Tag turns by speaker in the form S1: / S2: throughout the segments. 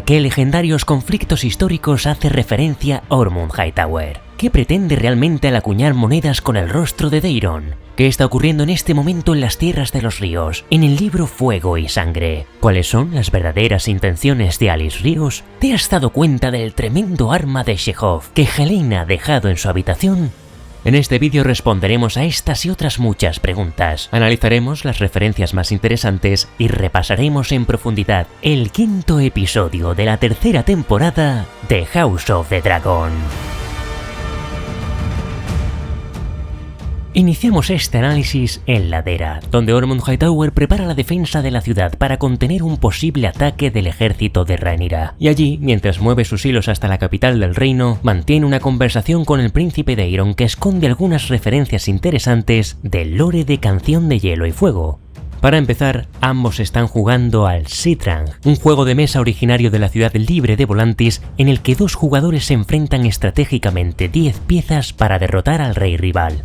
S1: qué legendarios conflictos históricos hace referencia Órmund Hightower? ¿Qué pretende realmente al acuñar monedas con el rostro de Daeron? ¿Qué está ocurriendo en este momento en las Tierras de los Ríos, en el libro Fuego y Sangre? ¿Cuáles son las verdaderas intenciones de Alice Ríos? ¿Te has dado cuenta del tremendo arma de Chekhov que Helene ha dejado en su habitación? En este vídeo responderemos a estas y otras muchas preguntas, analizaremos las referencias más interesantes y repasaremos en profundidad el 5º episodio de la 3ª temporada de House of the Dragon. Iniciamos este análisis en Ladera, donde Órmund Hightower prepara la defensa de la ciudad para contener un posible ataque del ejército de Rhaenyra. Y allí, mientras mueve sus hilos hasta la capital del reino, mantiene una conversación con el príncipe Daeron que esconde algunas referencias interesantes del lore de Canción de Hielo y Fuego. Para empezar, ambos están jugando al Sitrang, un juego de mesa originario de la ciudad libre de Volantis en el que dos jugadores se enfrentan estratégicamente 10 piezas para derrotar al rey rival.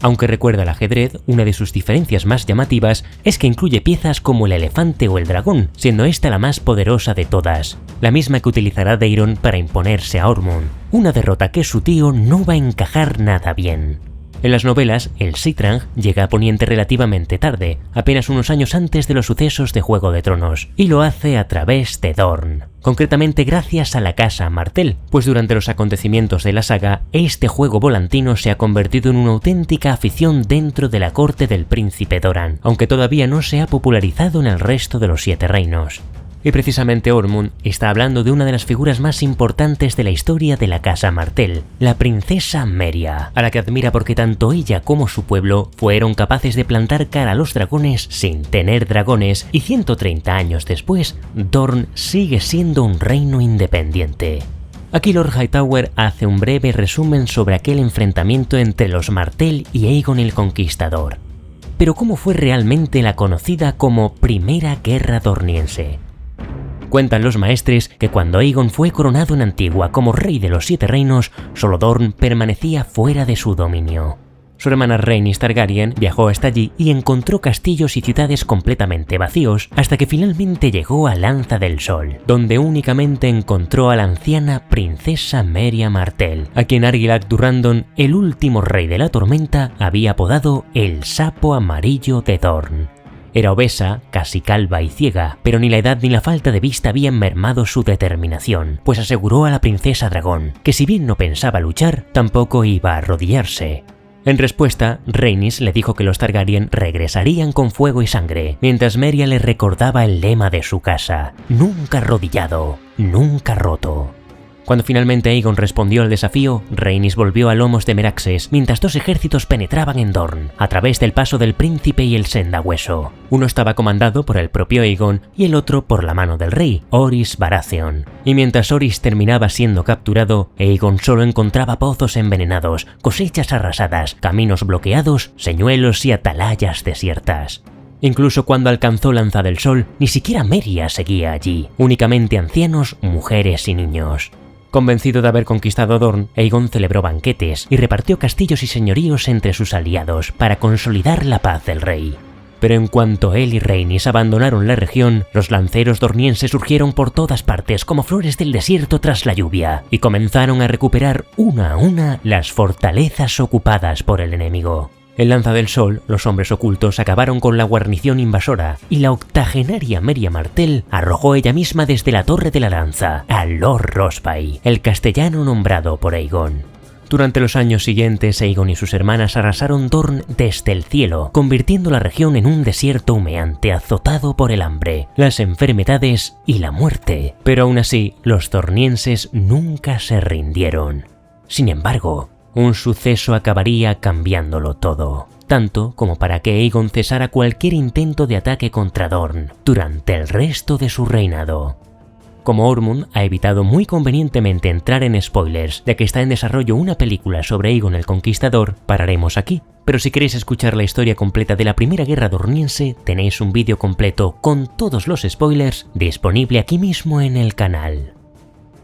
S1: Aunque recuerda al ajedrez, una de sus diferencias más llamativas es que incluye piezas como el elefante o el dragón, siendo esta la más poderosa de todas, la misma que utilizará Daeron para imponerse a Órmund, una derrota que su tío no va a encajar nada bien. En las novelas, el Sitrang llega a Poniente relativamente tarde, apenas unos años antes de los sucesos de Juego de Tronos, y lo hace a través de Dorne. Concretamente gracias a la Casa Martell, pues durante los acontecimientos de la saga, este juego volantino se ha convertido en una auténtica afición dentro de la corte del príncipe Doran, aunque todavía no se ha popularizado en el resto de los 7 reinos. Y precisamente Órmund está hablando de una de las figuras más importantes de la historia de la Casa Martell, la princesa Meria, a la que admira porque tanto ella como su pueblo fueron capaces de plantar cara a los dragones sin tener dragones, y 130 años después, Dorne sigue siendo un reino independiente. Aquí Lord Hightower hace un breve resumen sobre aquel enfrentamiento entre los Martell y Aegon el Conquistador. Pero ¿cómo fue realmente la conocida como Primera Guerra Dorniense? Cuentan los maestres que cuando Aegon fue coronado en Antigua como rey de los 7 reinos, solo Dorne permanecía fuera de su dominio. Su hermana Rhaenys Targaryen viajó hasta allí y encontró castillos y ciudades completamente vacíos, hasta que finalmente llegó a Lanza del Sol, donde únicamente encontró a la anciana princesa Meria Martell, a quien Argilac Durrandon, el último rey de la tormenta, había apodado el Sapo Amarillo de Dorne. Era obesa, casi calva y ciega, pero ni la edad ni la falta de vista habían mermado su determinación, pues aseguró a la princesa dragón que si bien no pensaba luchar, tampoco iba a arrodillarse. En respuesta, Rhaenys le dijo que los Targaryen regresarían con fuego y sangre, mientras Meria le recordaba el lema de su casa: nunca arrodillado, nunca roto. Cuando finalmente Aegon respondió al desafío, Rhaenys volvió a lomos de Meraxes mientras 2 ejércitos penetraban en Dorne, a través del paso del príncipe y el Sendahueso. Uno estaba comandado por el propio Aegon y el otro por la mano del rey, Orys Baratheon. Y mientras Orys terminaba siendo capturado, Aegon solo encontraba pozos envenenados, cosechas arrasadas, caminos bloqueados, señuelos y atalayas desiertas. Incluso cuando alcanzó Lanza del Sol, ni siquiera Meria seguía allí, únicamente ancianos, mujeres y niños. Convencido de haber conquistado Dorne, Aegon celebró banquetes y repartió castillos y señoríos entre sus aliados para consolidar la paz del rey. Pero en cuanto él y Rhaenys abandonaron la región, los lanceros dornienses surgieron por todas partes como flores del desierto tras la lluvia y comenzaron a recuperar una a una las fortalezas ocupadas por el enemigo. En Lanza del Sol, los hombres ocultos acabaron con la guarnición invasora y la octogenaria Meria Martell arrojó ella misma desde la Torre de la Lanza a Lord Rosby, el castellano nombrado por Aegon. Durante los años siguientes, Aegon y sus hermanas arrasaron Dorne desde el cielo, convirtiendo la región en un desierto humeante azotado por el hambre, las enfermedades y la muerte. Pero aún así, los dornienses nunca se rindieron. Sin embargo, un suceso acabaría cambiándolo todo, tanto como para que Aegon cesara cualquier intento de ataque contra Dorne durante el resto de su reinado. Como Órmund ha evitado muy convenientemente entrar en spoilers, ya que está en desarrollo una película sobre Aegon el Conquistador, pararemos aquí. Pero si queréis escuchar la historia completa de la Primera Guerra Dorniense, tenéis un vídeo completo con todos los spoilers disponible aquí mismo en el canal.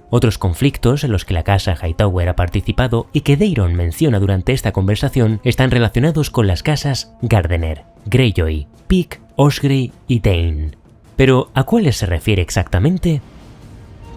S1: Otros conflictos en los que la casa Hightower ha participado y que Daeron menciona durante esta conversación están relacionados con las casas Gardener, Greyjoy, Pyke, Osgrey y Dayne. Pero ¿a cuáles se refiere exactamente?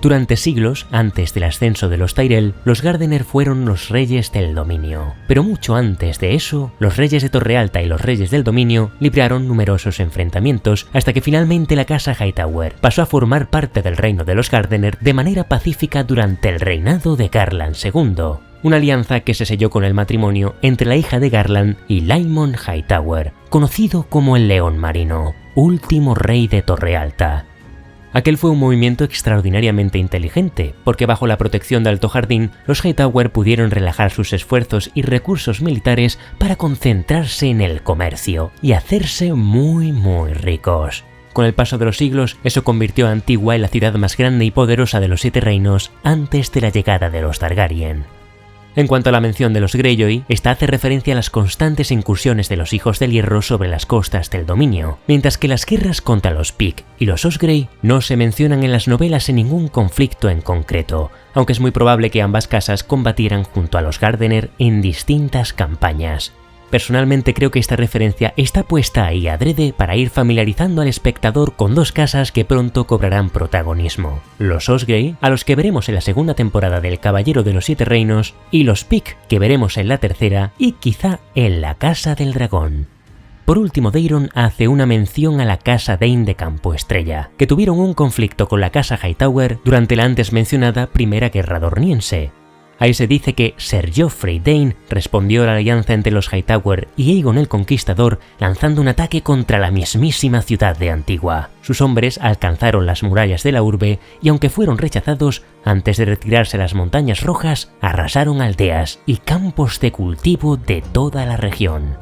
S1: Durante siglos, antes del ascenso de los Tyrell, los Gardener fueron los reyes del dominio. Pero mucho antes de eso, los reyes de Torrealta y los reyes del dominio libraron numerosos enfrentamientos hasta que finalmente la casa Hightower pasó a formar parte del reino de los Gardener de manera pacífica durante el reinado de Garland II. Una alianza que se selló con el matrimonio entre la hija de Garland y Laemon Hightower, conocido como el León Marino, último rey de Torrealta. Aquel fue un movimiento extraordinariamente inteligente, porque bajo la protección de Alto Jardín, los Hightower pudieron relajar sus esfuerzos y recursos militares para concentrarse en el comercio y hacerse muy ricos. Con el paso de los siglos, eso convirtió a Antigua en la ciudad más grande y poderosa de los 7 reinos antes de la llegada de los Targaryen. En cuanto a la mención de los Greyjoy, esta hace referencia a las constantes incursiones de los Hijos del Hierro sobre las costas del dominio, mientras que las guerras contra los Pyke y los Osgrey no se mencionan en las novelas en ningún conflicto en concreto, aunque es muy probable que ambas casas combatieran junto a los Gardener en distintas campañas. Personalmente creo que esta referencia está puesta ahí adrede para ir familiarizando al espectador con 2 casas que pronto cobrarán protagonismo: los Osgrey, a los que veremos en la segunda temporada del Caballero de los 7 Reinos, y los Pyke, que veremos en la tercera y quizá en la Casa del Dragón. Por último, Daeron hace una mención a la casa Dayne de Campo Estrella, que tuvieron un conflicto con la casa Hightower durante la antes mencionada Primera Guerra Dorniense. Ahí se dice que Ser Joffrey Dayne respondió a la alianza entre los Hightower y Aegon el Conquistador lanzando un ataque contra la mismísima ciudad de Antigua. Sus hombres alcanzaron las murallas de la urbe y aunque fueron rechazados, antes de retirarse a las Montañas Rojas, arrasaron aldeas y campos de cultivo de toda la región.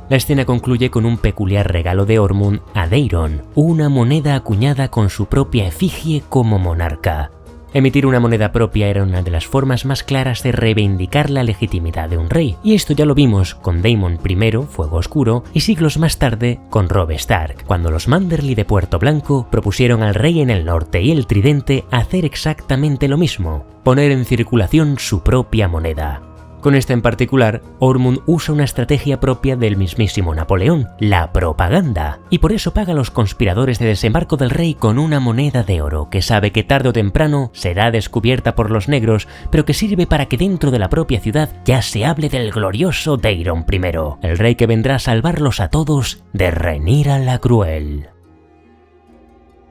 S1: La escena concluye con un peculiar regalo de Ormund a Daeron, una moneda acuñada con su propia efigie como monarca. Emitir una moneda propia era una de las formas más claras de reivindicar la legitimidad de un rey, y esto ya lo vimos con Daemon I, Fuego Oscuro, y siglos más tarde con Robb Stark, cuando los Manderly de Puerto Blanco propusieron al rey en el norte y el Tridente hacer exactamente lo mismo, poner en circulación su propia moneda. Con esta en particular, Ormund usa una estrategia propia del mismísimo Napoleón, la propaganda, y por eso paga a los conspiradores de desembarco del rey con una moneda de oro que sabe que tarde o temprano será descubierta por los negros, pero que sirve para que dentro de la propia ciudad ya se hable del glorioso Daeron I, el rey que vendrá a salvarlos a todos de Rhaenyra la Cruel.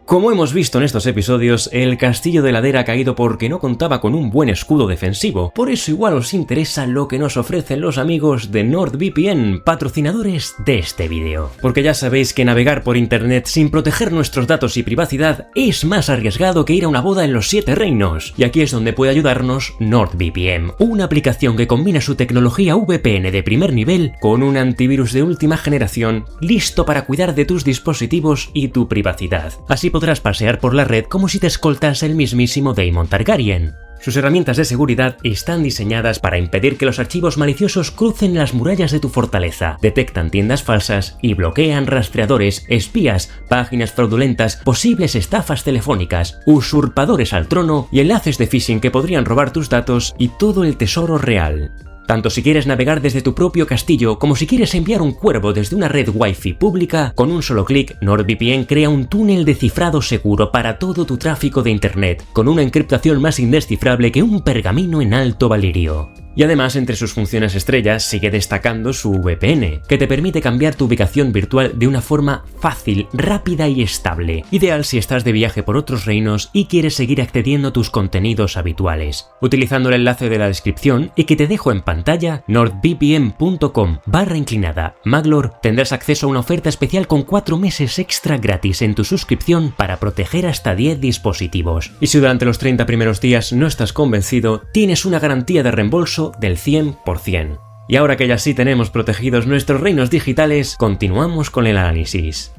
S1: Como hemos visto en estos episodios, el castillo de Ladera ha caído porque no contaba con un buen escudo defensivo, por eso igual os interesa lo que nos ofrecen los amigos de NordVPN, patrocinadores de este vídeo. Porque ya sabéis que navegar por internet sin proteger nuestros datos y privacidad es más arriesgado que ir a una boda en los 7 reinos, y aquí es donde puede ayudarnos NordVPN, una aplicación que combina su tecnología VPN de primer nivel con un antivirus de última generación listo para cuidar de tus dispositivos y tu privacidad. Así podrás pasear por la red como si te escoltase el mismísimo Daemon Targaryen. Sus herramientas de seguridad están diseñadas para impedir que los archivos maliciosos crucen las murallas de tu fortaleza, detectan tiendas falsas y bloquean rastreadores, espías, páginas fraudulentas, posibles estafas telefónicas, usurpadores al trono y enlaces de phishing que podrían robar tus datos y todo el tesoro real. Tanto si quieres navegar desde tu propio castillo como si quieres enviar un cuervo desde una red Wi-Fi pública, con un solo clic NordVPN crea un túnel de cifrado seguro para todo tu tráfico de internet, con una encriptación más indescifrable que un pergamino en alto valirio. Y además, entre sus funciones estrellas sigue destacando su VPN, que te permite cambiar tu ubicación virtual de una forma fácil, rápida y estable, ideal si estás de viaje por otros reinos y quieres seguir accediendo a tus contenidos habituales. Utilizando el enlace de la descripción y que te dejo en pantalla, nordvpn.com/Maglor, tendrás acceso a una oferta especial con 4 meses extra gratis en tu suscripción para proteger hasta 10 dispositivos. Y si durante los 30 primeros días no estás convencido, tienes una garantía de reembolso del 100%. Y ahora que ya sí tenemos protegidos nuestros reinos digitales, continuamos con el análisis.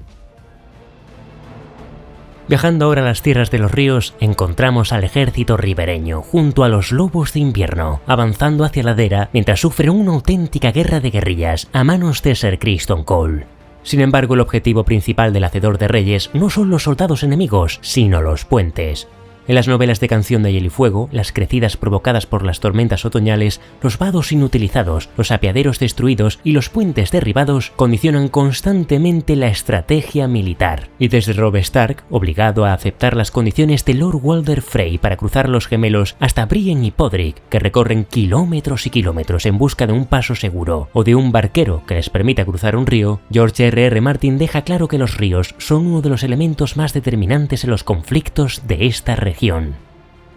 S1: Viajando ahora a las tierras de los ríos, encontramos al ejército ribereño junto a los lobos de invierno, avanzando hacia la ladera mientras sufren una auténtica guerra de guerrillas a manos de Ser Criston Cole. Sin embargo, el objetivo principal del Hacedor de Reyes no son los soldados enemigos, sino los puentes. En las novelas de Canción de Hielo y Fuego, las crecidas provocadas por las tormentas otoñales, los vados inutilizados, los apeaderos destruidos y los puentes derribados condicionan constantemente la estrategia militar. Y desde Robb Stark, obligado a aceptar las condiciones de Lord Walder Frey para cruzar los gemelos, hasta Brienne y Podrick, que recorren kilómetros y kilómetros en busca de un paso seguro, o de un barquero que les permita cruzar un río, George R.R. Martin deja claro que los ríos son uno de los elementos más determinantes en los conflictos de esta región.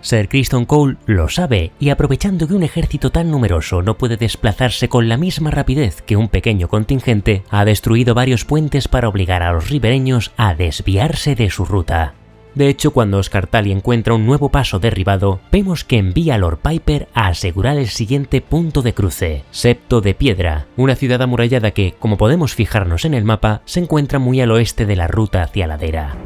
S1: Sir Criston Cole lo sabe, y aprovechando que un ejército tan numeroso no puede desplazarse con la misma rapidez que un pequeño contingente, ha destruido varios puentes para obligar a los ribereños a desviarse de su ruta. De hecho, cuando Oscar Tully encuentra un nuevo paso derribado, vemos que envía a Lord Piper a asegurar el siguiente punto de cruce, Septo de Piedra, una ciudad amurallada que, como podemos fijarnos en el mapa, se encuentra muy al oeste de la ruta hacia Ladera.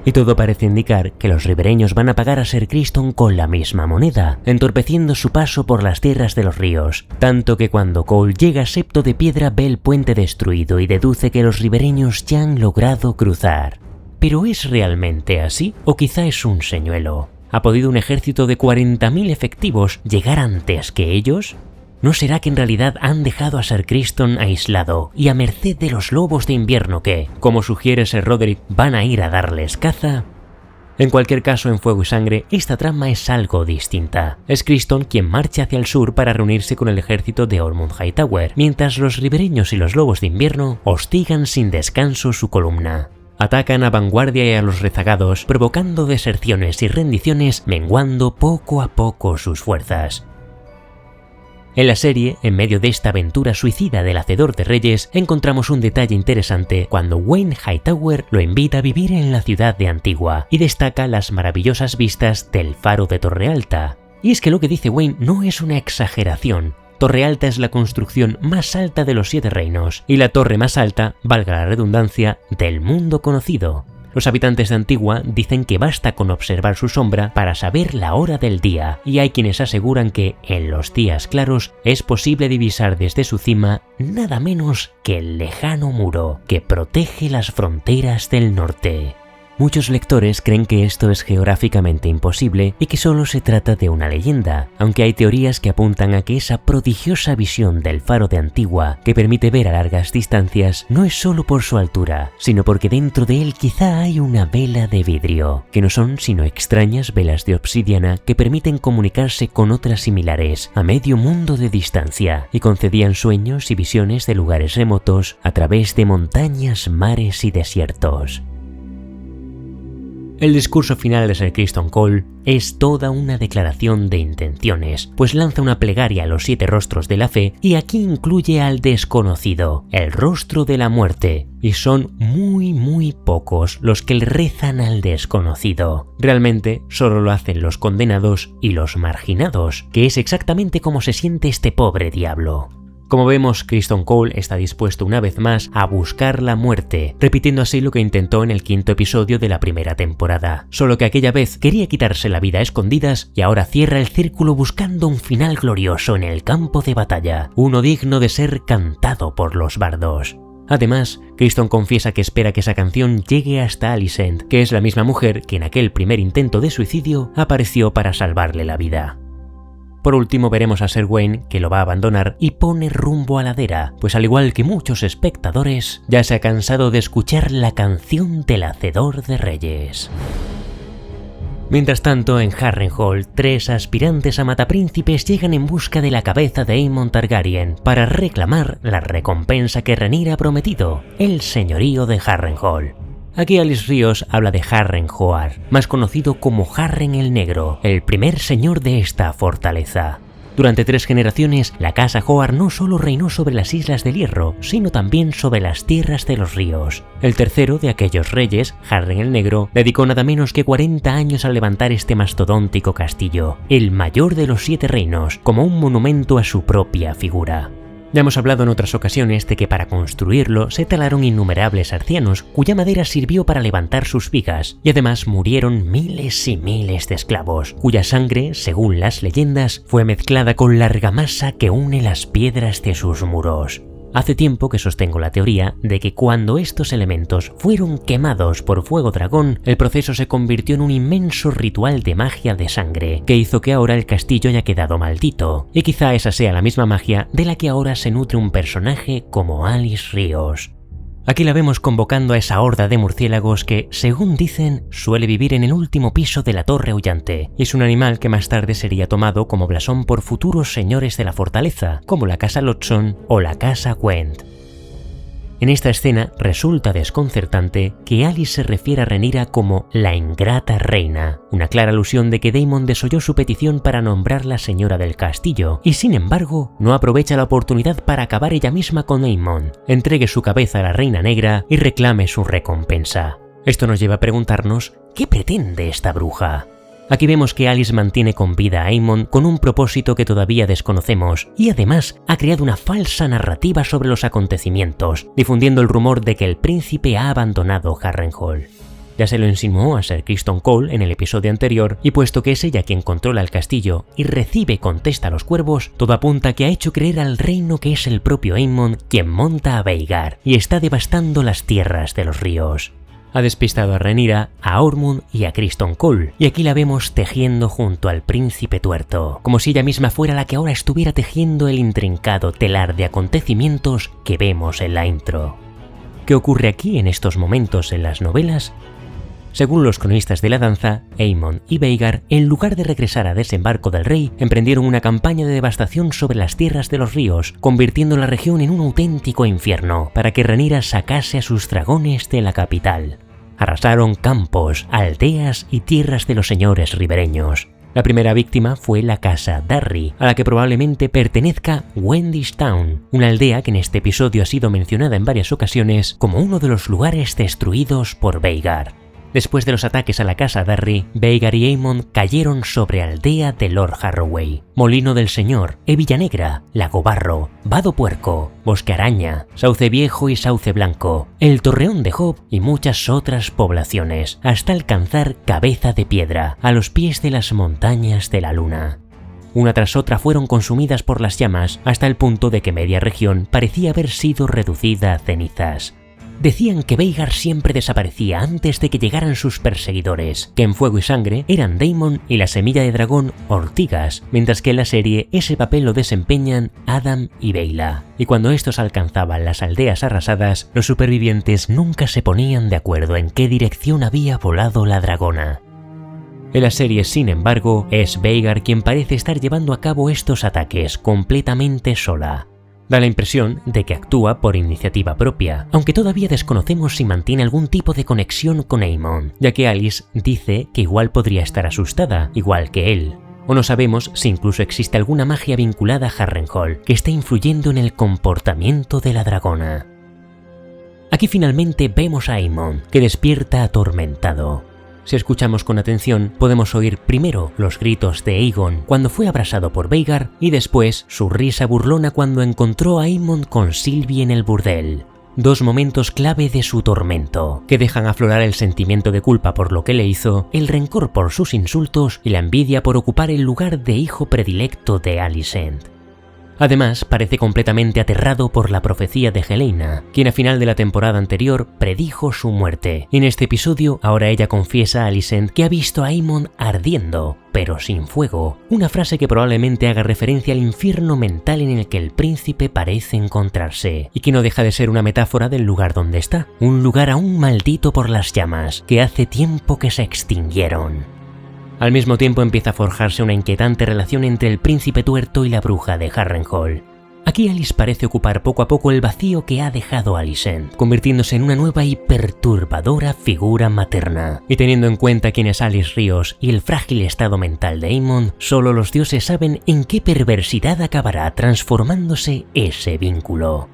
S1: Y todo parece indicar que los ribereños van a pagar a Sir Criston con la misma moneda, entorpeciendo su paso por las tierras de los ríos, tanto que cuando Cole llega a Septo de Piedra ve el puente destruido y deduce que los ribereños ya han logrado cruzar. ¿Pero es realmente así? ¿O quizá es un señuelo? ¿Ha podido un ejército de 40.000 efectivos llegar antes que ellos? ¿No será que en realidad han dejado a Sir Criston aislado y a merced de los lobos de invierno que, como sugiere Ser Roderick, van a ir a darles caza? En cualquier caso, en Fuego y Sangre, esta trama es algo distinta. Es Criston quien marcha hacia el sur para reunirse con el ejército de Ormund Hightower, mientras los ribereños y los lobos de invierno hostigan sin descanso su columna. Atacan a vanguardia y a los rezagados, provocando deserciones y rendiciones, menguando poco a poco sus fuerzas. En la serie, en medio de esta aventura suicida del Hacedor de Reyes, encontramos un detalle interesante cuando Wayne Hightower lo invita a vivir en la ciudad de Antigua y destaca las maravillosas vistas del faro de Torrealta. Y es que lo que dice Wayne no es una exageración. Torrealta es la construcción más alta de los 7 reinos y la torre más alta, valga la redundancia, del mundo conocido. Los habitantes de Antigua dicen que basta con observar su sombra para saber la hora del día, y hay quienes aseguran que, en los días claros, es posible divisar desde su cima nada menos que el lejano muro que protege las fronteras del norte. Muchos lectores creen que esto es geográficamente imposible y que solo se trata de una leyenda, aunque hay teorías que apuntan a que esa prodigiosa visión del faro de Antigua, que permite ver a largas distancias, no es solo por su altura, sino porque dentro de él quizá hay una vela de vidrio, que no son sino extrañas velas de obsidiana que permiten comunicarse con otras similares a medio mundo de distancia y concedían sueños y visiones de lugares remotos a través de montañas, mares y desiertos. El discurso final de Sir Criston Cole es toda una declaración de intenciones, pues lanza una plegaria a los 7 rostros de la fe y aquí incluye al desconocido, el rostro de la muerte, y son muy pocos los que le rezan al desconocido. Realmente solo lo hacen los condenados y los marginados, que es exactamente como se siente este pobre diablo. Como vemos, Criston Cole está dispuesto una vez más a buscar la muerte, repitiendo así lo que intentó en el 5º episodio de la primera temporada. Solo que aquella vez quería quitarse la vida a escondidas y ahora cierra el círculo buscando un final glorioso en el campo de batalla, uno digno de ser cantado por los bardos. Además, Criston confiesa que espera que esa canción llegue hasta Alicent, que es la misma mujer que en aquel primer intento de suicidio apareció para salvarle la vida. Por último veremos a Ser Wayne, que lo va a abandonar y pone rumbo a Ladera, pues al igual que muchos espectadores, ya se ha cansado de escuchar la canción del Hacedor de Reyes. Mientras tanto, en Harrenhal, 3 aspirantes a matapríncipes llegan en busca de la cabeza de Aemon Targaryen para reclamar la recompensa que Rhaenyra ha prometido, el señorío de Harrenhal. Aquí Alice Ríos habla de Harrenhoar, más conocido como Harren el Negro, el primer señor de esta fortaleza. Durante 3 generaciones, la casa Hoar no solo reinó sobre las Islas del Hierro, sino también sobre las tierras de los ríos. El tercero de aquellos reyes, Harren el Negro, dedicó nada menos que 40 años a levantar este mastodóntico castillo, el mayor de los 7 reinos, como un monumento a su propia figura. Ya hemos hablado en otras ocasiones de que para construirlo se talaron innumerables arcianos cuya madera sirvió para levantar sus vigas, y además murieron miles y miles de esclavos, cuya sangre, según las leyendas, fue mezclada con la argamasa que une las piedras de sus muros. Hace tiempo que sostengo la teoría de que cuando estos elementos fueron quemados por fuego dragón, el proceso se convirtió en un inmenso ritual de magia de sangre, que hizo que ahora el castillo haya quedado maldito, y quizá esa sea la misma magia de la que ahora se nutre un personaje como Alice Ríos. Aquí la vemos convocando a esa horda de murciélagos que, según dicen, suele vivir en el último piso de la Torre Aullante, y es un animal que más tarde sería tomado como blasón por futuros señores de la fortaleza, como la Casa Lodson o la Casa Gwent. En esta escena resulta desconcertante que Alice se refiera a Rhaenyra como la ingrata reina, una clara alusión de que Daemon desoyó su petición para nombrarla señora del castillo, y sin embargo no aprovecha la oportunidad para acabar ella misma con Aemon, entregue su cabeza a la Reina Negra y reclame su recompensa. Esto nos lleva a preguntarnos, ¿qué pretende esta bruja? Aquí vemos que Alice mantiene con vida a Aemon con un propósito que todavía desconocemos y además ha creado una falsa narrativa sobre los acontecimientos, difundiendo el rumor de que el príncipe ha abandonado Harrenhal. Ya se lo insinuó a Ser Criston Cole en el episodio anterior, y puesto que es ella quien controla el castillo y recibe contesta a los cuervos, todo apunta a que ha hecho creer al reino que es el propio Aemon quien monta a Vhagar y está devastando las tierras de los ríos. Ha despistado a Rhaenyra, a Ormund y a Criston Cole, y aquí la vemos tejiendo junto al príncipe tuerto, como si ella misma fuera la que ahora estuviera tejiendo el intrincado telar de acontecimientos que vemos en la intro. ¿Qué ocurre aquí en estos momentos en las novelas? Según los cronistas de la danza, Aemon y Vhagar, en lugar de regresar a Desembarco del Rey, emprendieron una campaña de devastación sobre las tierras de los ríos, convirtiendo la región en un auténtico infierno, para que Rhaenyra sacase a sus dragones de la capital. Arrasaron campos, aldeas y tierras de los señores ribereños. La primera víctima fue la casa Darry, a la que probablemente pertenezca Wendish Town, una aldea que en este episodio ha sido mencionada en varias ocasiones como uno de los lugares destruidos por Vhagar. Después de los ataques a la casa Darry, Vhagar y Aemon cayeron sobre Aldea de Lord Harroway, Molino del Señor, Hebilla Negra, Lago Barro, Vado Puerco, Bosque Araña, Sauce Viejo y Sauce Blanco, el Torreón de Hob y muchas otras poblaciones, hasta alcanzar Cabeza de Piedra, a los pies de las Montañas de la Luna. Una tras otra fueron consumidas por las llamas, hasta el punto de que media región parecía haber sido reducida a cenizas. Decían que Vhagar siempre desaparecía antes de que llegaran sus perseguidores, que en Fuego y Sangre eran Daemon y la Semilla de Dragón Ortigas, mientras que en la serie ese papel lo desempeñan Adam y Baela. Y cuando estos alcanzaban las aldeas arrasadas, los supervivientes nunca se ponían de acuerdo en qué dirección había volado la dragona. En la serie, sin embargo, es Vhagar quien parece estar llevando a cabo estos ataques completamente sola. Da la impresión de que actúa por iniciativa propia, aunque todavía desconocemos si mantiene algún tipo de conexión con Aemon, ya que Alice dice que igual podría estar asustada, igual que él. O no sabemos si incluso existe alguna magia vinculada a Harrenhal que esté influyendo en el comportamiento de la dragona. Aquí finalmente vemos a Aemon, que despierta atormentado. Si escuchamos con atención, podemos oír primero los gritos de Aegon cuando fue abrasado por Vhagar y después su risa burlona cuando encontró a Aemon con Sylvie en el burdel. Dos momentos clave de su tormento, que dejan aflorar el sentimiento de culpa por lo que le hizo, el rencor por sus insultos y la envidia por ocupar el lugar de hijo predilecto de Alicent. Además, parece completamente aterrado por la profecía de Helaena, quien a final de la temporada anterior predijo su muerte. Y en este episodio, ahora ella confiesa a Alicent que ha visto a Aemon ardiendo, pero sin fuego, una frase que probablemente haga referencia al infierno mental en el que el príncipe parece encontrarse, y que no deja de ser una metáfora del lugar donde está, un lugar aún maldito por las llamas, que hace tiempo que se extinguieron. Al mismo tiempo empieza a forjarse una inquietante relación entre el príncipe tuerto y la bruja de Harrenhal. Aquí Alice parece ocupar poco a poco el vacío que ha dejado Alicent, convirtiéndose en una nueva y perturbadora figura materna. Y teniendo en cuenta quién es Alice Ríos y el frágil estado mental de Aemon, solo los dioses saben en qué perversidad acabará transformándose ese vínculo.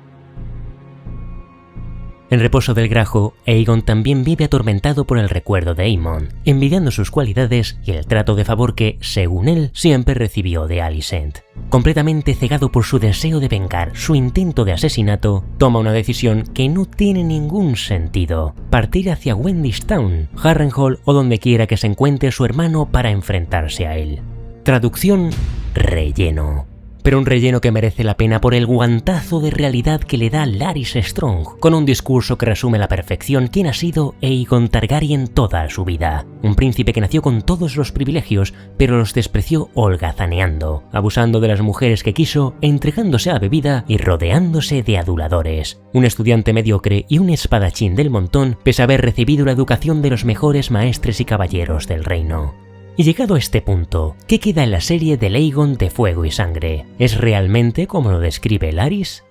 S1: En Reposo del Grajo, Aegon también vive atormentado por el recuerdo de Aemon, envidiando sus cualidades y el trato de favor que, según él, siempre recibió de Alicent. Completamente cegado por su deseo de vengar su intento de asesinato, toma una decisión que no tiene ningún sentido: partir hacia Wendish Town, Harrenhal o donde quiera que se encuentre su hermano para enfrentarse a él. Traducción: relleno. pero un relleno que merece la pena por el guantazo de realidad que le da Larys Strong, con un discurso que resume a la perfección quién ha sido Aegon Targaryen toda su vida. Un príncipe que nació con todos los privilegios, pero los despreció holgazaneando, abusando de las mujeres que quiso, entregándose a la bebida y rodeándose de aduladores. Un estudiante mediocre y un espadachín del montón, pese a haber recibido la educación de los mejores maestres y caballeros del reino. Y llegado a este punto, ¿qué queda en la serie de Aegon de Fuego y Sangre? ¿Es realmente como lo describe Larys?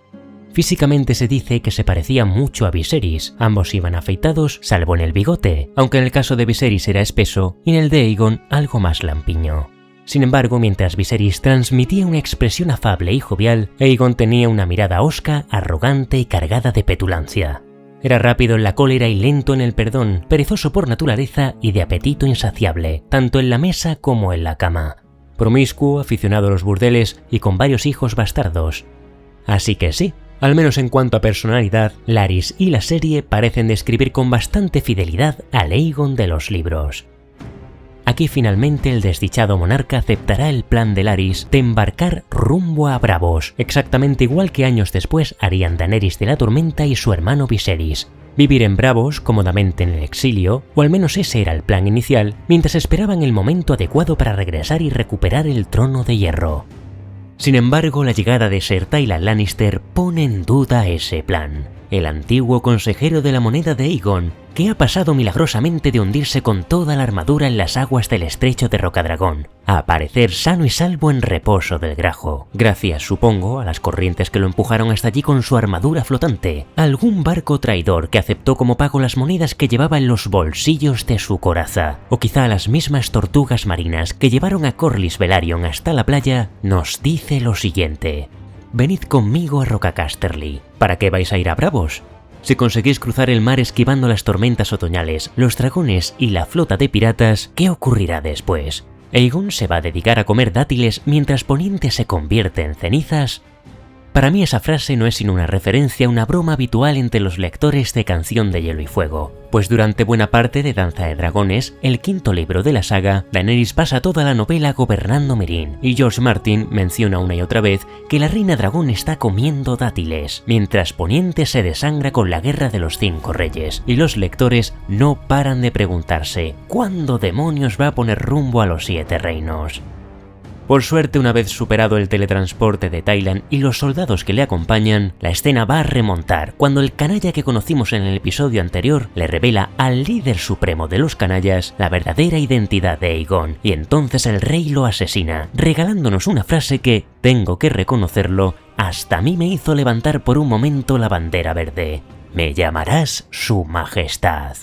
S1: Físicamente se dice que se parecía mucho a Viserys, ambos iban afeitados salvo en el bigote, aunque en el caso de Viserys era espeso y en el de Aegon algo más lampiño. Sin embargo, mientras Viserys transmitía una expresión afable y jovial, Aegon tenía una mirada hosca, arrogante y cargada de petulancia. Era rápido en la cólera y lento en el perdón, perezoso por naturaleza y de apetito insaciable, tanto en la mesa como en la cama. Promiscuo, aficionado a los burdeles y con varios hijos bastardos. Así que sí, al menos en cuanto a personalidad, Larys y la serie parecen describir con bastante fidelidad al Aegon de los libros. Aquí finalmente el desdichado monarca aceptará el plan de Larys de embarcar rumbo a Braavos, exactamente igual que años después harían Daenerys de la Tormenta y su hermano Viserys. Vivir en Braavos cómodamente en el exilio, o al menos ese era el plan inicial, mientras esperaban el momento adecuado para regresar y recuperar el trono de hierro. Sin embargo, la llegada de Ser Tywin Lannister pone en duda ese plan. El antiguo consejero de la moneda de Aegon, que ha pasado milagrosamente de hundirse con toda la armadura en las aguas del estrecho de Rocadragón, a aparecer sano y salvo en reposo del Grajo, gracias, supongo, a las corrientes que lo empujaron hasta allí con su armadura flotante, a algún barco traidor que aceptó como pago las monedas que llevaba en los bolsillos de su coraza, o quizá a las mismas tortugas marinas que llevaron a Corlys Velaryon hasta la playa, nos dice lo siguiente: venid conmigo a Rocacasterly. ¿Para qué vais a ir a Braavos? Si conseguís cruzar el mar esquivando las tormentas otoñales, los dragones y la flota de piratas, ¿qué ocurrirá después? ¿Aegon se va a dedicar a comer dátiles mientras Poniente se convierte en cenizas? Para mí esa frase no es sino una referencia a una broma habitual entre los lectores de Canción de Hielo y Fuego, pues durante buena parte de Danza de Dragones, el quinto libro de la saga, Daenerys pasa toda la novela gobernando Meereen, y George Martin menciona una y otra vez que la reina dragón está comiendo dátiles, mientras Poniente se desangra con la guerra de los 5 reyes, y los lectores no paran de preguntarse ¿cuándo demonios va a poner rumbo a los 7 reinos? Por suerte, una vez superado el teletransporte de Tywin y los soldados que le acompañan, la escena va a remontar cuando el canalla que conocimos en el episodio anterior le revela al líder supremo de los canallas la verdadera identidad de Aegon, y entonces el rey lo asesina, regalándonos una frase que, tengo que reconocerlo, hasta a mí me hizo levantar por un momento la bandera verde: me llamarás su majestad.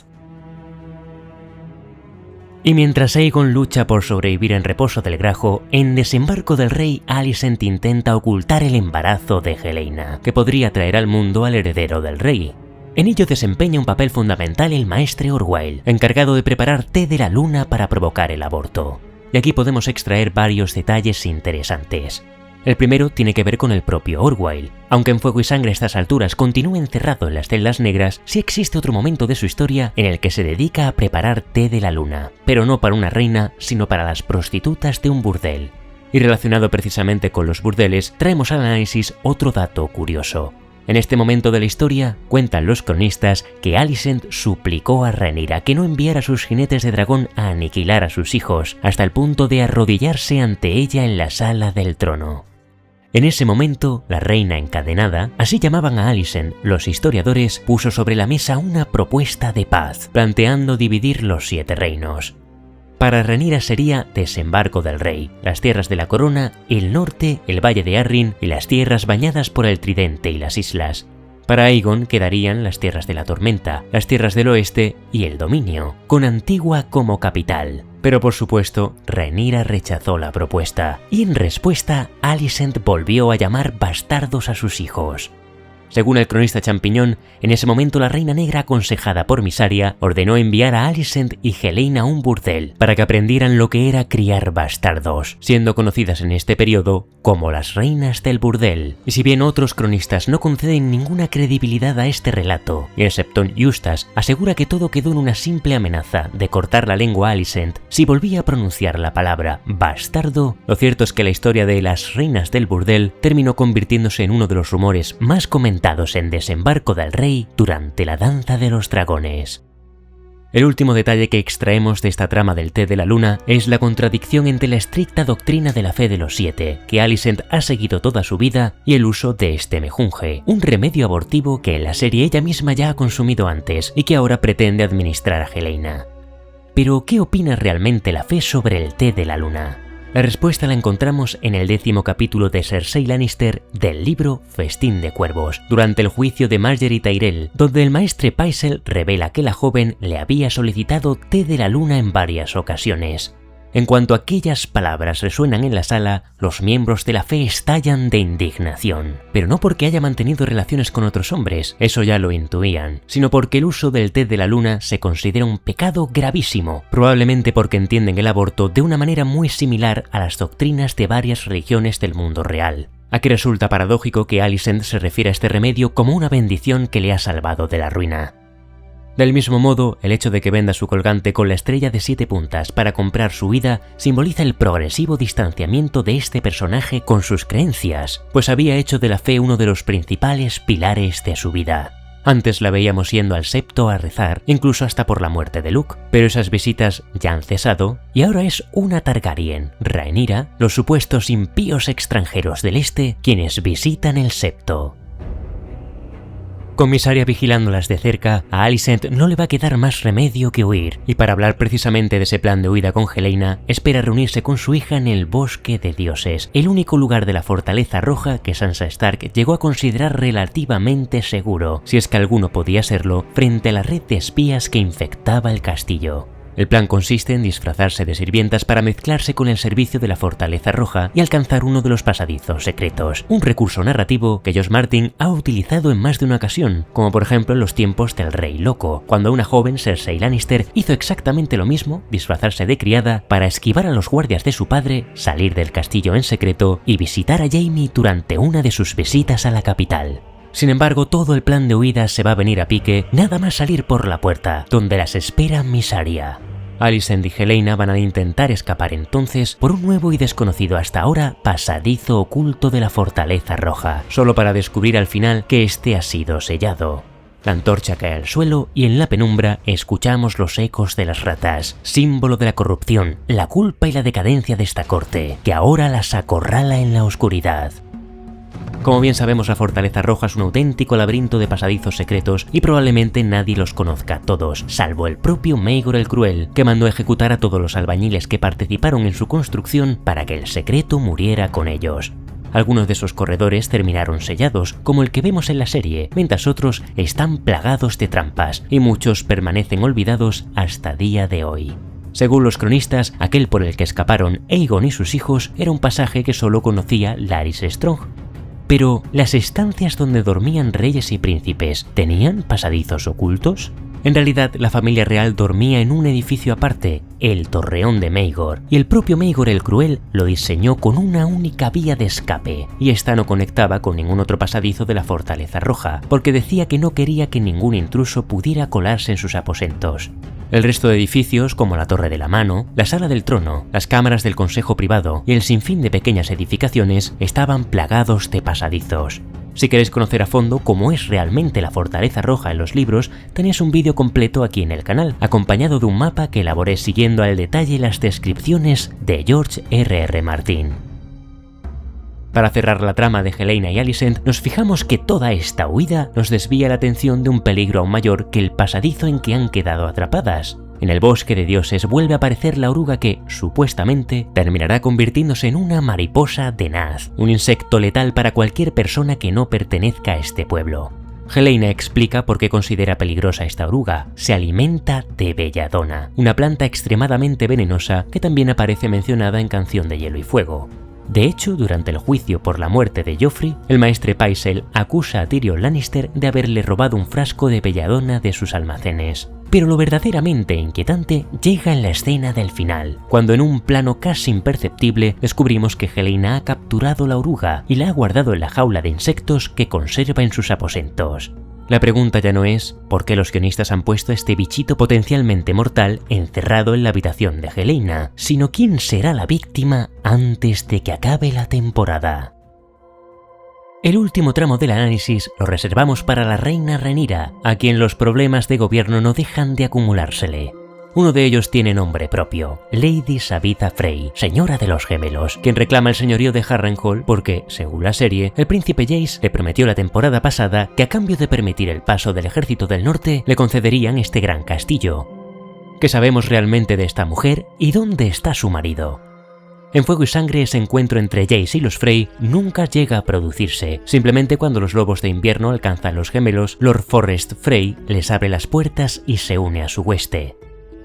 S1: Y mientras Aegon lucha por sobrevivir en reposo del Grajo, en Desembarco del Rey, Alicent intenta ocultar el embarazo de Helaena, que podría traer al mundo al heredero del rey. En ello desempeña un papel fundamental el maestre Orwyle, encargado de preparar té de la luna para provocar el aborto. Y aquí podemos extraer varios detalles interesantes. El primero tiene que ver con el propio Orwyle. Aunque en Fuego y Sangre a estas alturas continúa encerrado en las celdas negras, sí existe otro momento de su historia en el que se dedica a preparar té de la luna, pero no para una reina, sino para las prostitutas de un burdel. Y relacionado precisamente con los burdeles, traemos al análisis otro dato curioso. En este momento de la historia, cuentan los cronistas que Alicent suplicó a Rhaenyra que no enviara a sus jinetes de dragón a aniquilar a sus hijos, hasta el punto de arrodillarse ante ella en la sala del trono. En ese momento, la reina encadenada, así llamaban a Alicent los historiadores, puso sobre la mesa una propuesta de paz, planteando dividir los 7 reinos. Para Rhaenyra sería Desembarco del Rey, las tierras de la corona, el norte, el valle de Arryn y las tierras bañadas por el Tridente y las islas. Para Aegon quedarían las tierras de la Tormenta, las tierras del oeste y el dominio, con Antigua como capital. Pero por supuesto, Rhaenyra rechazó la propuesta, y en respuesta, Alicent volvió a llamar bastardos a sus hijos. Según el cronista Champiñón, en ese momento la Reina Negra, aconsejada por Mysaria, ordenó enviar a Alicent y Helaena a un burdel para que aprendieran lo que era criar bastardos, siendo conocidas en este periodo como las reinas del burdel. Y si bien otros cronistas no conceden ninguna credibilidad a este relato, y el Septon Eustace asegura que todo quedó en una simple amenaza de cortar la lengua a Alicent si volvía a pronunciar la palabra bastardo, lo cierto es que la historia de las reinas del burdel terminó convirtiéndose en uno de los rumores más comentados en Desembarco del Rey durante la Danza de los Dragones. El último detalle que extraemos de esta trama del Té de la Luna es la contradicción entre la estricta doctrina de la Fe de los Siete, que Alicent ha seguido toda su vida, y el uso de este mejunje, un remedio abortivo que en la serie ella misma ya ha consumido antes y que ahora pretende administrar a Helaena. Pero, ¿qué opina realmente la Fe sobre el Té de la Luna? La respuesta la encontramos en el 10º capítulo de Cersei Lannister del libro Festín de Cuervos, durante el juicio de Margaery Tyrell, donde el maestre Pycelle revela que la joven le había solicitado té de la luna en varias ocasiones. En cuanto aquellas palabras resuenan en la sala, los miembros de la Fe estallan de indignación. Pero no porque haya mantenido relaciones con otros hombres, eso ya lo intuían, sino porque el uso del té de la luna se considera un pecado gravísimo, probablemente porque entienden el aborto de una manera muy similar a las doctrinas de varias religiones del mundo real. Aquí resulta paradójico que Alicent se refiera a este remedio como una bendición que le ha salvado de la ruina. Del mismo modo, el hecho de que venda su colgante con la estrella de 7 puntas para comprar su vida simboliza el progresivo distanciamiento de este personaje con sus creencias, pues había hecho de la fe uno de los principales pilares de su vida. Antes la veíamos yendo al septo a rezar, incluso hasta por la muerte de Luke, pero esas visitas ya han cesado y ahora es una Targaryen, Rhaenyra, los supuestos impíos extranjeros del este quienes visitan el septo. Con Mysaria vigilándolas de cerca, a Alicent no le va a quedar más remedio que huir, y para hablar precisamente de ese plan de huida con Helaena, espera reunirse con su hija en el Bosque de Dioses, el único lugar de la Fortaleza Roja que Sansa Stark llegó a considerar relativamente seguro, si es que alguno podía serlo, frente a la red de espías que infectaba el castillo. El plan consiste en disfrazarse de sirvientas para mezclarse con el servicio de la Fortaleza Roja y alcanzar uno de los pasadizos secretos, un recurso narrativo que George Martin ha utilizado en más de una ocasión, como por ejemplo en los tiempos del Rey Loco, cuando una joven Cersei Lannister hizo exactamente lo mismo, disfrazarse de criada para esquivar a los guardias de su padre, salir del castillo en secreto y visitar a Jaime durante una de sus visitas a la capital. Sin embargo, todo el plan de huida se va a venir a pique nada más salir por la puerta, donde las espera Mysaria. Alicent y Helaena van a intentar escapar entonces por un nuevo y desconocido hasta ahora pasadizo oculto de la Fortaleza Roja, solo para descubrir al final que este ha sido sellado. La antorcha cae al suelo y en la penumbra escuchamos los ecos de las ratas, símbolo de la corrupción, la culpa y la decadencia de esta corte, que ahora las acorrala en la oscuridad. Como bien sabemos, la Fortaleza Roja es un auténtico laberinto de pasadizos secretos y probablemente nadie los conozca todos, salvo el propio Maegor el Cruel, que mandó ejecutar a todos los albañiles que participaron en su construcción para que el secreto muriera con ellos. Algunos de esos corredores terminaron sellados, como el que vemos en la serie, mientras otros están plagados de trampas y muchos permanecen olvidados hasta día de hoy. Según los cronistas, aquel por el que escaparon Aegon y sus hijos era un pasaje que solo conocía Larys Strong. Pero, ¿las estancias donde dormían reyes y príncipes tenían pasadizos ocultos? En realidad, la familia real dormía en un edificio aparte, el Torreón de Maegor, y el propio Maegor el Cruel lo diseñó con una única vía de escape, y esta no conectaba con ningún otro pasadizo de la Fortaleza Roja, porque decía que no quería que ningún intruso pudiera colarse en sus aposentos. El resto de edificios, como la Torre de la Mano, la Sala del Trono, las cámaras del Consejo Privado y el sinfín de pequeñas edificaciones, estaban plagados de pasadizos. Si queréis conocer a fondo cómo es realmente la Fortaleza Roja en los libros, tenéis un vídeo completo aquí en el canal, acompañado de un mapa que elaboré siguiendo al detalle las descripciones de George R.R. Martin. Para cerrar la trama de Helaena y Alicent, nos fijamos que toda esta huida nos desvía la atención de un peligro aún mayor que el pasadizo en que han quedado atrapadas. En el Bosque de Dioses vuelve a aparecer la oruga que, supuestamente, terminará convirtiéndose en una mariposa de Naz, un insecto letal para cualquier persona que no pertenezca a este pueblo. Helaena explica por qué considera peligrosa esta oruga. Se alimenta de belladona, una planta extremadamente venenosa que también aparece mencionada en Canción de Hielo y Fuego. De hecho, durante el juicio por la muerte de Joffrey, el maestre Pycelle acusa a Tyrion Lannister de haberle robado un frasco de belladona de sus almacenes. Pero lo verdaderamente inquietante llega en la escena del final, cuando en un plano casi imperceptible descubrimos que Helaena ha capturado la oruga y la ha guardado en la jaula de insectos que conserva en sus aposentos. La pregunta ya no es por qué los guionistas han puesto a este bichito potencialmente mortal encerrado en la habitación de Helaena, sino quién será la víctima antes de que acabe la temporada. El último tramo del análisis lo reservamos para la reina Rhaenyra, a quien los problemas de gobierno no dejan de acumulársele. Uno de ellos tiene nombre propio, Lady Sabitha Frey, señora de los gemelos, quien reclama el señorío de Harrenhal porque, según la serie, el príncipe Jace le prometió la temporada pasada que a cambio de permitir el paso del ejército del norte, le concederían este gran castillo. ¿Qué sabemos realmente de esta mujer y dónde está su marido? En Fuego y Sangre ese encuentro entre Jace y los Frey nunca llega a producirse. Simplemente cuando los lobos de invierno alcanzan los gemelos, Lord Forrest Frey les abre las puertas y se une a su hueste.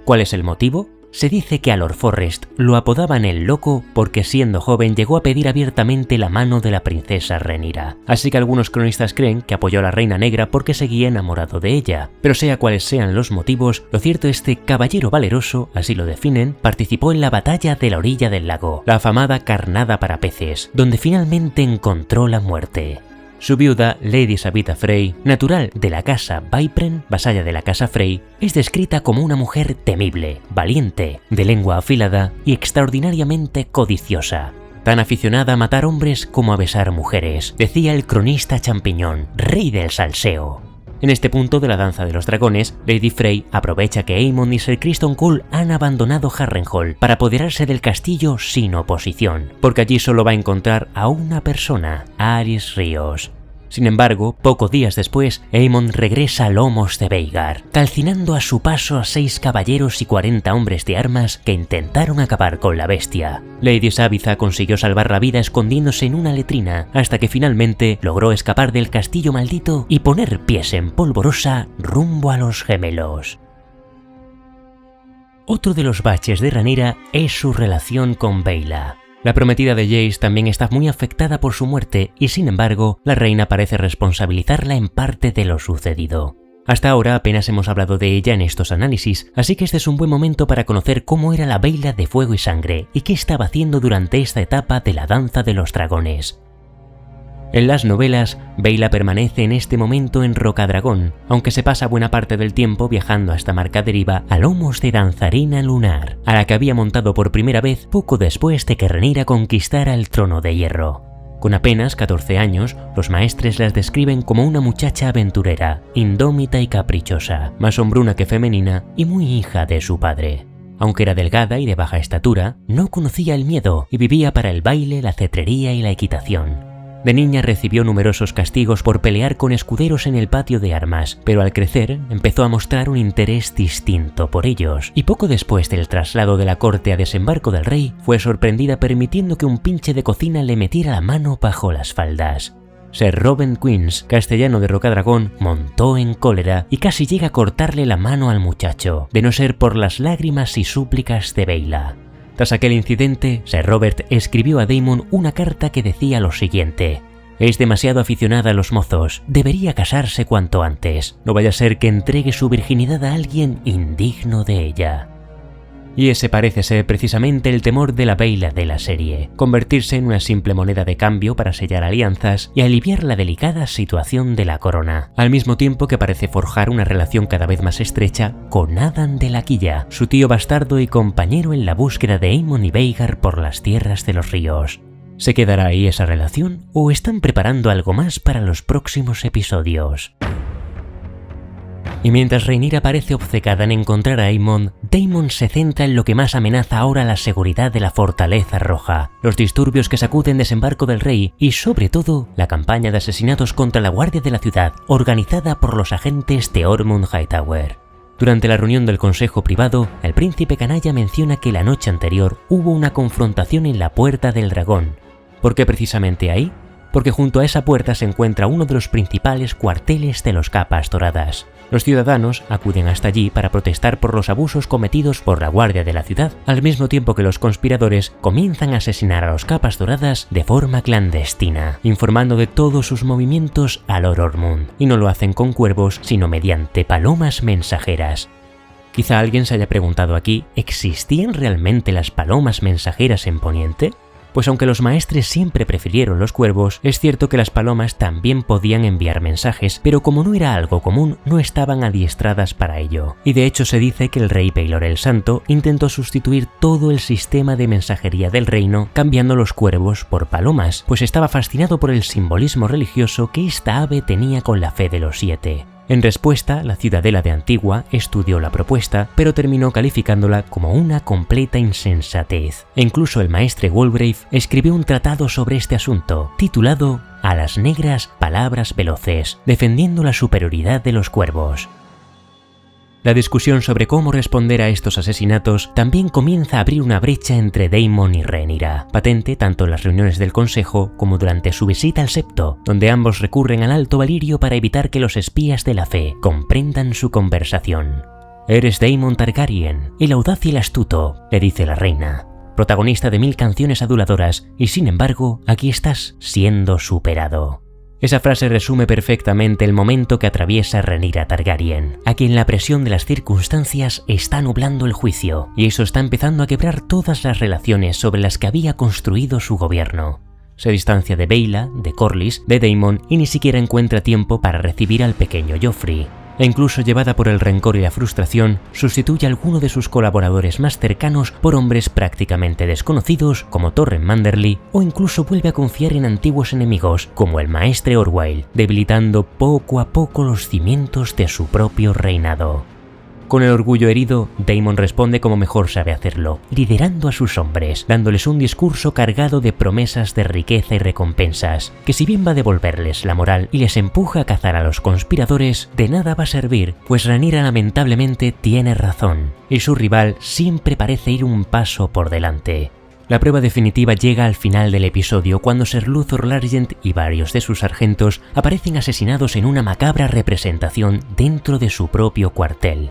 S1: ¿Cuál es el motivo? Se dice que a Lord Forrest lo apodaban el Loco porque siendo joven llegó a pedir abiertamente la mano de la princesa Rhaenyra. Así que algunos cronistas creen que apoyó a la Reina Negra porque seguía enamorado de ella. Pero sea cuales sean los motivos, lo cierto es que este caballero valeroso, así lo definen, participó en la batalla de la orilla del lago, la afamada Carnada para peces, donde finalmente encontró la muerte. Su viuda, Lady Sabitha Frey, natural de la casa Vypren, vasalla de la casa Frey, es descrita como una mujer temible, valiente, de lengua afilada y extraordinariamente codiciosa. Tan aficionada a matar hombres como a besar mujeres, decía el cronista Champiñón, rey del salseo. En este punto de la danza de los dragones, Lady Frey aprovecha que Aemond y Ser Criston Cole han abandonado Harrenhal para apoderarse del castillo sin oposición, porque allí solo va a encontrar a una persona, Aerys Ríos. Sin embargo, pocos días después, Aemond regresa a lomos de Vhagar, calcinando a su paso a 6 caballeros y 40 hombres de armas que intentaron acabar con la bestia. Lady Sabitha consiguió salvar la vida escondiéndose en una letrina, hasta que finalmente logró escapar del castillo maldito y poner pies en polvorosa rumbo a los gemelos. Otro de los baches de Rhaenyra es su relación con Baela. La prometida de Jace también está muy afectada por su muerte y sin embargo, la reina parece responsabilizarla en parte de lo sucedido. Hasta ahora apenas hemos hablado de ella en estos análisis, así que este es un buen momento para conocer cómo era la Baela de Fuego y Sangre y qué estaba haciendo durante esta etapa de la danza de los dragones. En las novelas, Baela permanece en este momento en Rocadragón, aunque se pasa buena parte del tiempo viajando hasta Marcaderiva a lomos de danzarina lunar, a la que había montado por primera vez poco después de que Rhaenyra conquistara el trono de hierro. Con apenas 14 años, los maestres las describen como una muchacha aventurera, indómita y caprichosa, más hombruna que femenina y muy hija de su padre. Aunque era delgada y de baja estatura, no conocía el miedo y vivía para el baile, la cetrería y la equitación. De niña recibió numerosos castigos por pelear con escuderos en el patio de armas, pero al crecer empezó a mostrar un interés distinto por ellos, y poco después del traslado de la corte a Desembarco del Rey, fue sorprendida permitiendo que un pinche de cocina le metiera la mano bajo las faldas. Sir Robin Queens, castellano de Rocadragón, montó en cólera y casi llega a cortarle la mano al muchacho, de no ser por las lágrimas y súplicas de Baela. Tras aquel incidente, Sir Robert escribió a Daemon una carta que decía lo siguiente: «Es demasiado aficionada a los mozos, debería casarse cuanto antes, no vaya a ser que entregue su virginidad a alguien indigno de ella». Y ese parece ser precisamente el temor de la Baela de la serie, convertirse en una simple moneda de cambio para sellar alianzas y aliviar la delicada situación de la corona, al mismo tiempo que parece forjar una relación cada vez más estrecha con Adan de la Quilla, su tío bastardo y compañero en la búsqueda de Aemond y Vhagar por las tierras de los ríos. ¿Se quedará ahí esa relación o están preparando algo más para los próximos episodios? Y mientras Rhaenyra parece obcecada en encontrar a Aemond, Daemon se centra en lo que más amenaza ahora la seguridad de la Fortaleza Roja, los disturbios que sacuden Desembarco del Rey y, sobre todo, la campaña de asesinatos contra la guardia de la ciudad, organizada por los agentes de Ormond Hightower. Durante la reunión del consejo privado, el príncipe canalla menciona que la noche anterior hubo una confrontación en la Puerta del Dragón. ¿Por qué precisamente ahí? porque junto a esa puerta se encuentra uno de los principales cuarteles de los Capas Doradas. Los ciudadanos acuden hasta allí para protestar por los abusos cometidos por la guardia de la ciudad, al mismo tiempo que los conspiradores comienzan a asesinar a los Capas Doradas de forma clandestina, informando de todos sus movimientos a Lord Ormond, y no lo hacen con cuervos, sino mediante palomas mensajeras. Quizá alguien se haya preguntado aquí, ¿existían realmente las palomas mensajeras en Poniente? Pues aunque los maestres siempre prefirieron los cuervos, es cierto que las palomas también podían enviar mensajes, pero como no era algo común, no estaban adiestradas para ello. Y de hecho se dice que el rey Baelor el Santo intentó sustituir todo el sistema de mensajería del reino, cambiando los cuervos por palomas, pues estaba fascinado por el simbolismo religioso que esta ave tenía con la fe de los 7. En respuesta, la ciudadela de Antigua estudió la propuesta, pero terminó calificándola como una completa insensatez. E incluso el maestre Walgrave escribió un tratado sobre este asunto, titulado A las negras palabras veloces, defendiendo la superioridad de los cuervos. La discusión sobre cómo responder a estos asesinatos también comienza a abrir una brecha entre Daemon y Rhaenyra, patente tanto en las reuniones del Consejo como durante su visita al Septo, donde ambos recurren al Alto Valirio para evitar que los espías de la fe comprendan su conversación. «Eres Daemon Targaryen, el audaz y el astuto», le dice la reina, protagonista de 1000 canciones aduladoras, y sin embargo, aquí estás siendo superado. Esa frase resume perfectamente el momento que atraviesa Rhaenyra Targaryen, a quien la presión de las circunstancias está nublando el juicio, y eso está empezando a quebrar todas las relaciones sobre las que había construido su gobierno. Se distancia de Baela, de Corlys, de Daemon y ni siquiera encuentra tiempo para recibir al pequeño Joffrey. E incluso llevada por el rencor y la frustración, sustituye a alguno de sus colaboradores más cercanos por hombres prácticamente desconocidos como Torren Manderly, o incluso vuelve a confiar en antiguos enemigos como el maestre Orwyle, debilitando poco a poco los cimientos de su propio reinado. Con el orgullo herido, Daemon responde como mejor sabe hacerlo, liderando a sus hombres, dándoles un discurso cargado de promesas de riqueza y recompensas, que si bien va a devolverles la moral y les empuja a cazar a los conspiradores, de nada va a servir, pues Rhaenyra lamentablemente tiene razón, y su rival siempre parece ir un paso por delante. La prueba definitiva llega al final del episodio cuando Ser Luthor Largent y varios de sus sargentos aparecen asesinados en una macabra representación dentro de su propio cuartel.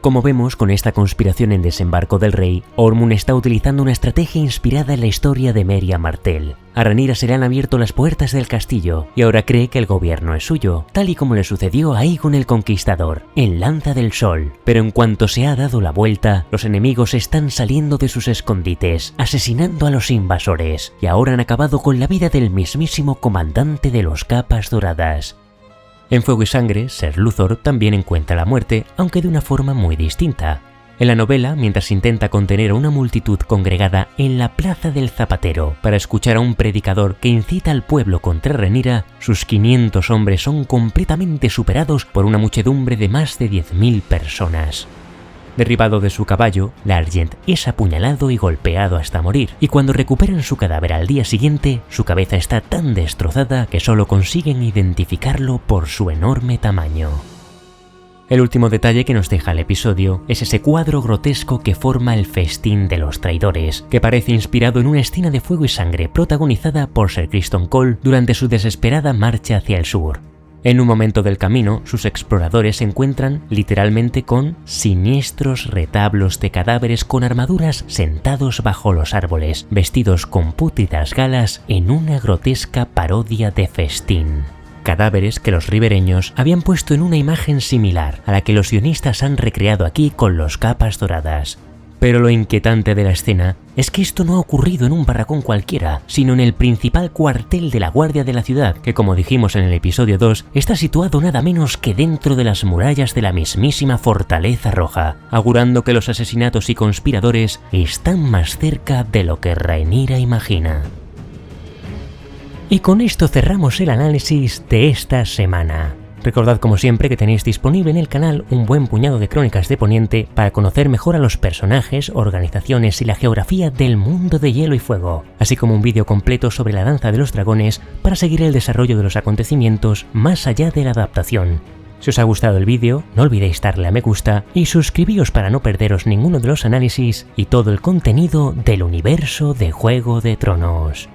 S1: Como vemos con esta conspiración en Desembarco del Rey, Ormund está utilizando una estrategia inspirada en la historia de Meria Martell. A Rhaenyra se le han abierto las puertas del castillo y ahora cree que el gobierno es suyo, tal y como le sucedió a Aegon el Conquistador, en Lanza del Sol. Pero en cuanto se ha dado la vuelta, los enemigos están saliendo de sus escondites, asesinando a los invasores, y ahora han acabado con la vida del mismísimo comandante de los Capas Doradas. En Fuego y Sangre, Ser Luthor también encuentra la muerte, aunque de una forma muy distinta. En la novela, mientras intenta contener a una multitud congregada en la Plaza del Zapatero para escuchar a un predicador que incita al pueblo contra Rhaenyra, sus 500 hombres son completamente superados por una muchedumbre de más de 10.000 personas. Derribado de su caballo, Largent es apuñalado y golpeado hasta morir, y cuando recuperan su cadáver al día siguiente, su cabeza está tan destrozada que solo consiguen identificarlo por su enorme tamaño. El último detalle que nos deja el episodio es ese cuadro grotesco que forma el Festín de los Traidores, que parece inspirado en una escena de Fuego y Sangre protagonizada por Ser Criston Cole durante su desesperada marcha hacia el sur. En un momento del camino, sus exploradores se encuentran literalmente con siniestros retablos de cadáveres con armaduras sentados bajo los árboles, vestidos con pútridas galas en una grotesca parodia de festín. Cadáveres que los ribereños habían puesto en una imagen similar a la que los guionistas han recreado aquí con los Capas Doradas. Pero lo inquietante de la escena es que esto no ha ocurrido en un barracón cualquiera, sino en el principal cuartel de la Guardia de la Ciudad, que como dijimos en el episodio 2, está situado nada menos que dentro de las murallas de la mismísima Fortaleza Roja, augurando que los asesinatos y conspiradores están más cerca de lo que Rhaenyra imagina. Y con esto cerramos el análisis de esta semana. Recordad como siempre que tenéis disponible en el canal un buen puñado de crónicas de Poniente para conocer mejor a los personajes, organizaciones y la geografía del mundo de Hielo y Fuego, así como un vídeo completo sobre la Danza de los Dragones para seguir el desarrollo de los acontecimientos más allá de la adaptación. Si os ha gustado el vídeo, no olvidéis darle a me gusta y suscribíos para no perderos ninguno de los análisis y todo el contenido del universo de Juego de Tronos.